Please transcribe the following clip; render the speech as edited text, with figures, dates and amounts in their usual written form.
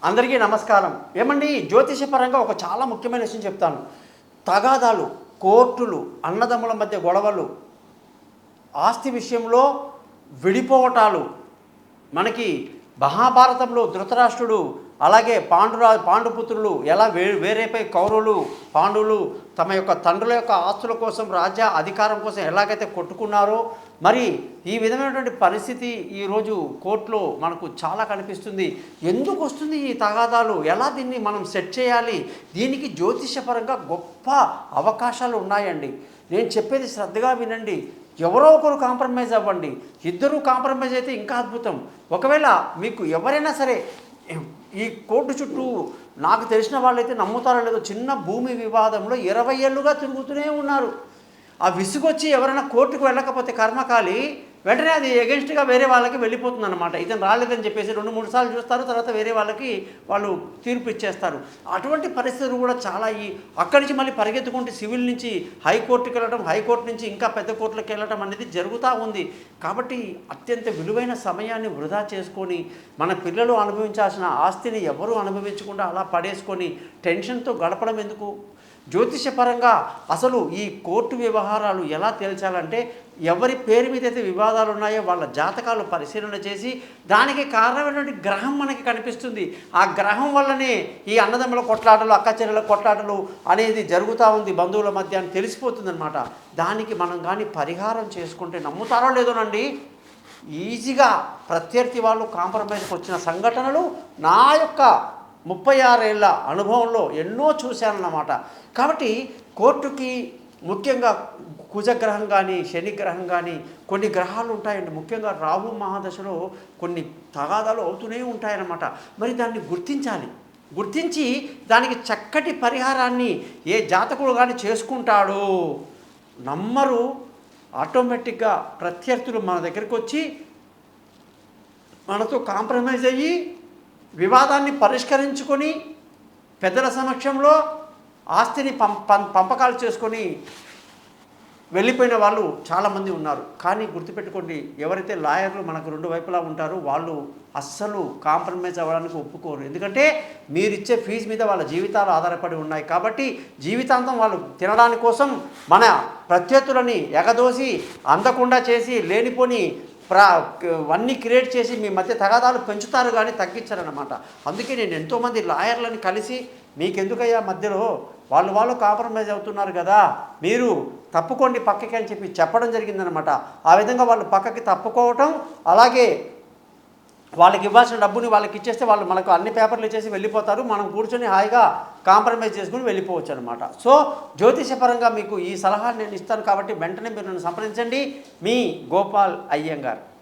అందరికీ నమస్కారం. ఏమండి, జ్యోతిషపరంగా ఒక చాలా ముఖ్యమైన విషయం చెప్తాను. తగాదాలు, కోర్టులు, అన్నదమ్ముల మధ్య గొడవలు, ఆస్తి విషయంలో విడిపోవటాలు, మనకి మహాభారతంలో ధృతరాష్ట్రుడు అలాగే పాండుపుత్రులు ఎలా వేరేపై కౌరవులు పాండవులు తమ యొక్క తండ్రుల యొక్క ఆస్తుల కోసం రాజ్య అధికారం కోసం ఎలాగైతే కొట్టుకున్నారో, మరి ఈ విధమైనటువంటి పరిస్థితి ఈరోజు కోర్టులో మనకు చాలా కనిపిస్తుంది. ఎందుకు వస్తుంది ఈ తగాదాలు? ఎలా దీన్ని మనం సెట్ చేయాలి? దీనికి జ్యోతిషపరంగా గొప్ప అవకాశాలు ఉన్నాయండి. నేను చెప్పేది శ్రద్ధగా వినండి. ఎవరో ఒకరు కాంప్రమైజ్ అవ్వండి. ఇద్దరు కాంప్రమైజ్ అయితే ఇంకా అద్భుతం. ఒకవేళ మీకు ఎవరైనా సరే ఈ కోర్టు చుట్టూ నాకు తెలిసిన వాళ్ళైతే నమ్ముతారో లేదో, చిన్న భూమి వివాదంలో 20 ఏళ్ళుగా తిరుగుతూనే ఉన్నారు. ఆ విసుగొచ్చి ఎవరైనా కోర్టుకు వెళ్ళకపోతే కర్మకాలి వెంటనే అది ఎగెన్స్ట్గా వేరే వాళ్ళకి వెళ్ళిపోతుంది అనమాట. ఇతను రాలేదని చెప్పేసి 2-3 సార్లు చూస్తారు, తర్వాత వేరే వాళ్ళకి వాళ్ళు తీర్పు ఇచ్చేస్తారు. అటువంటి పరిస్థితులు కూడా చాలా అక్కడి నుంచి మళ్ళీ పరిగెత్తుకుంటే సివిల్ నుంచి హైకోర్టుకి వెళ్ళడం, హైకోర్టు నుంచి ఇంకా పెద్ద కోర్టులకు వెళ్ళడం అనేది జరుగుతూ ఉంది. కాబట్టి అత్యంత విలువైన సమయాన్ని వృధా చేసుకొని మన పిల్లలు అనుభవించాల్సిన ఆస్తిని ఎవరూ అనుభవించకుండా అలా పడేసుకొని టెన్షన్తో గడపడం ఎందుకు? జ్యోతిషపరంగా అసలు ఈ కోర్టు వ్యవహారాలు ఎలా తేల్చాలంటే, ఎవరి పేరు మీద అయితే వివాదాలు ఉన్నాయో వాళ్ళ జాతకాలు పరిశీలన చేసి దానికి కారణమైనటువంటి గ్రహం మనకి కనిపిస్తుంది. ఆ గ్రహం వల్లనే ఈ అన్నదమ్ముల కొట్లాటలు, అక్కచెల్లెల కొట్లాటలు అనేది జరుగుతూ ఉంది బంధువుల మధ్య అని తెలిసిపోతుంది అనమాట. దానికి మనం కానీ పరిహారం చేసుకుంటే నమ్ముతారో లేదోనండి, ఈజీగా ప్రత్యర్థి వాళ్ళు కాంప్రమైజ్కి వచ్చిన సంఘటనలు నా యొక్క 36 ఏళ్ళ అనుభవంలో ఎన్నో చూశానన్నమాట. కాబట్టి కోర్టుకి ముఖ్యంగా కుజగ్రహం కానీ శనిగ్రహం కానీ కొన్ని గ్రహాలు ఉంటాయండి. ముఖ్యంగా రాహు మహాదశలో కొన్ని తగాదాలు అవుతూనే ఉంటాయన్నమాట. మరి దాన్ని గుర్తించాలి. గుర్తించి దానికి చక్కటి పరిహారాన్ని ఏ జాతకుడు కానీ చేసుకుంటాడో నమ్మరు, ఆటోమేటిక్గా ప్రత్యర్థులు మన దగ్గరికి వచ్చి మనతో కాంప్రమైజ్ అయ్యి వివాదాన్ని పరిష్కరించుకొని పెద్దల సమక్షంలో ఆస్తిని పంపకాలు చేసుకొని వెళ్ళిపోయిన వాళ్ళు చాలామంది ఉన్నారు. కానీ గుర్తుపెట్టుకోండి, ఎవరైతే లాయర్లు మనకు 2 వైపులా ఉంటారో వాళ్ళు అస్సలు కాంప్రమైజ్ అవ్వడానికి ఒప్పుకోరు. ఎందుకంటే మీరిచ్చే ఫీజు మీద వాళ్ళ జీవితాలు ఆధారపడి ఉన్నాయి. కాబట్టి జీవితాంతం వాళ్ళు తినడాని కోసం మన ప్రత్యర్థులని ఎగదోసి అందకుండా చేసి లేనిపోని అన్నీ క్రియేట్ చేసి మీ మధ్య తగాదాలు పెంచుతారు కానీ తగ్గించారన్నమాట. అందుకే నేను ఎంతోమంది లాయర్లను కలిసి, మీకెందుకయ్యా మధ్యలో వాళ్ళు కాంప్రమైజ్ అవుతున్నారు కదా, మీరు తప్పుకోండి పక్కకి అని చెప్పడం జరిగిందనమాట. ఆ విధంగా వాళ్ళు పక్కకి తప్పుకోవటం, అలాగే వాళ్ళకి ఇవ్వాల్సిన డబ్బుని వాళ్ళకి ఇచ్చేస్తే వాళ్ళు మనకు అన్ని పేపర్లు ఇచ్చేసి వెళ్ళిపోతారు. మనం కూర్చొని హాయిగా కాంప్రమైజ్ చేసుకుని వెళ్ళిపోవచ్చు అనమాట. సో జ్యోతిషపరంగా మీకు ఈ సలహాలు నేను ఇస్తాను కాబట్టి వెంటనే మీరు నన్ను సంప్రదించండి. మీ గోపాల్ అయ్యంగార్.